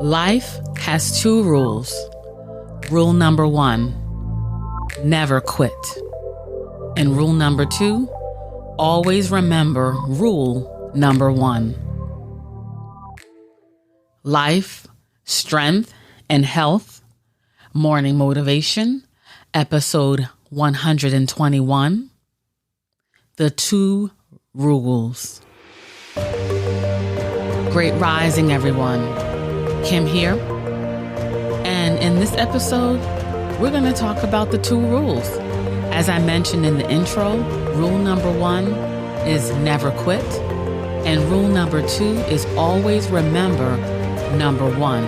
Life has two rules. Rule number 1, never quit. And rule number 2, always remember rule number 1. Life, Strength, and Health, Morning Motivation, episode 121. The 2 rules. Great rising, everyone. Kim here. And in this episode, we're going to talk about the 2 rules. As I mentioned in the intro, rule number 1 is never quit. And rule number 2 is always remember number 1.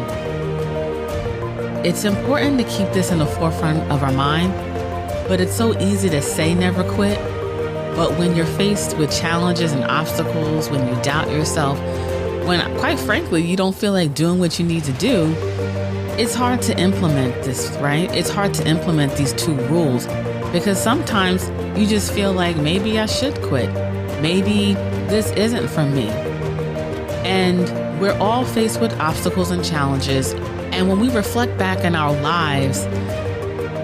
It's important to keep this in the forefront of our mind, but it's so easy to say never quit. But when you're faced with challenges and obstacles, when you doubt yourself, when, quite frankly, you don't feel like doing what you need to do, it's hard to implement this, right? It's hard to implement these 2 rules because sometimes you just feel like maybe I should quit. Maybe this isn't for me. And we're all faced with obstacles and challenges. And when we reflect back in our lives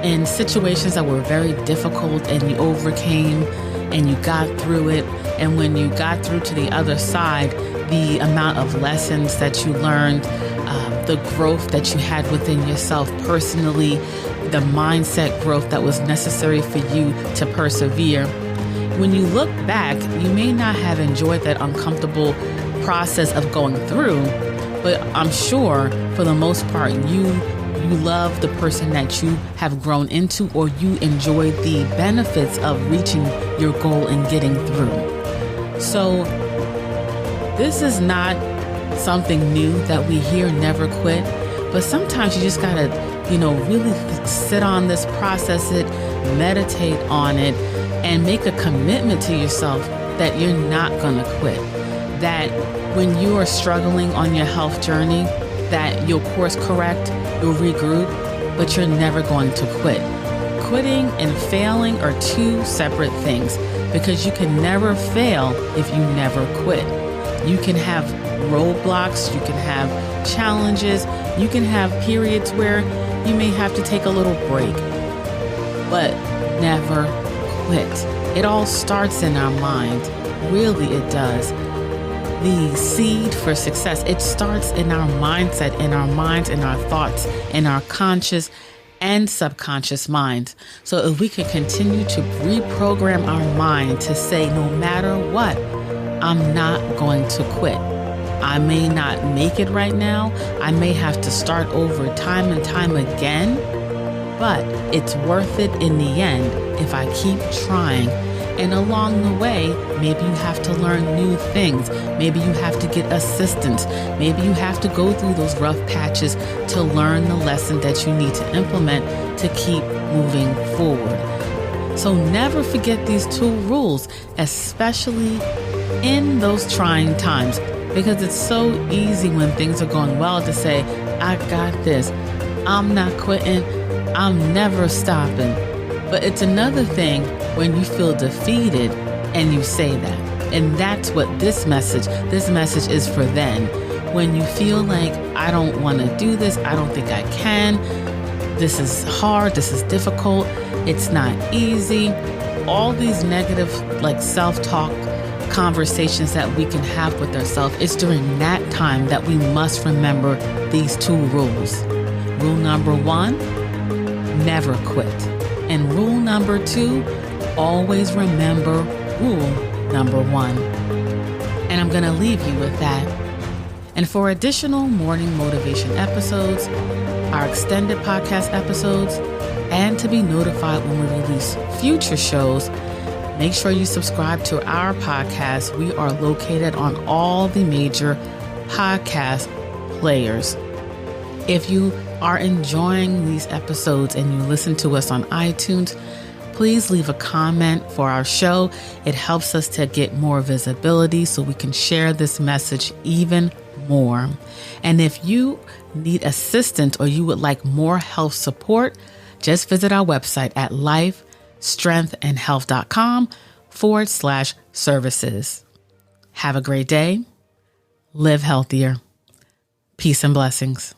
in situations that were very difficult and you overcame and you got through it, and when you got through to the other side, the amount of lessons that you learned, the growth that you had within yourself personally, the mindset growth that was necessary for you to persevere. When you look back, you may not have enjoyed that uncomfortable process of going through, but I'm sure for the most part, you love the person that you have grown into, or you enjoy the benefits of reaching your goal and getting through. So this is not something new that we hear, never quit, but sometimes you just gotta, really sit on this, process it, meditate on it, and make a commitment to yourself that you're not gonna quit. That when you are struggling on your health journey, that you'll course correct, you'll regroup, but you're never going to quit. Quitting and failing are 2 separate things because you can never fail if you never quit. You can have roadblocks, you can have challenges, you can have periods where you may have to take a little break, but never quit. It all starts in our mind. Really, it does. The seed for success, it starts in our mindset, in our minds, in our thoughts, in our conscious and subconscious minds. So if we can continue to reprogram our mind to say, no matter what, I'm not going to quit. I may not make it right now. I may have to start over time and time again, but it's worth it in the end if I keep trying. And along the way, maybe you have to learn new things. Maybe you have to get assistance. Maybe you have to go through those rough patches to learn the lesson that you need to implement to keep moving forward. So never forget these 2 rules, especially in those trying times, because it's so easy when things are going well to say, I got this. I'm not quitting. I'm never stopping. But it's another thing when you feel defeated and you say that. And that's what this message is for then. When you feel like, I don't want to do this, I don't think I can, this is hard, this is difficult, it's not easy. All these negative self-talk conversations that we can have with ourselves, it's during that time that we must remember these 2 rules. Rule number 1, never quit. And rule number 2, always remember rule number 1. And I'm going to leave you with that. And for additional morning motivation episodes, our extended podcast episodes, and to be notified when we release future shows, make sure you subscribe to our podcast. We are located on all the major podcast players. If you are enjoying these episodes and you listen to us on iTunes, please leave a comment for our show. It helps us to get more visibility so we can share this message even more. And if you need assistance or you would like more health support, just visit our website at lifestrengthandhealth.com/services. Have a great day. live healthier. Peace and blessings.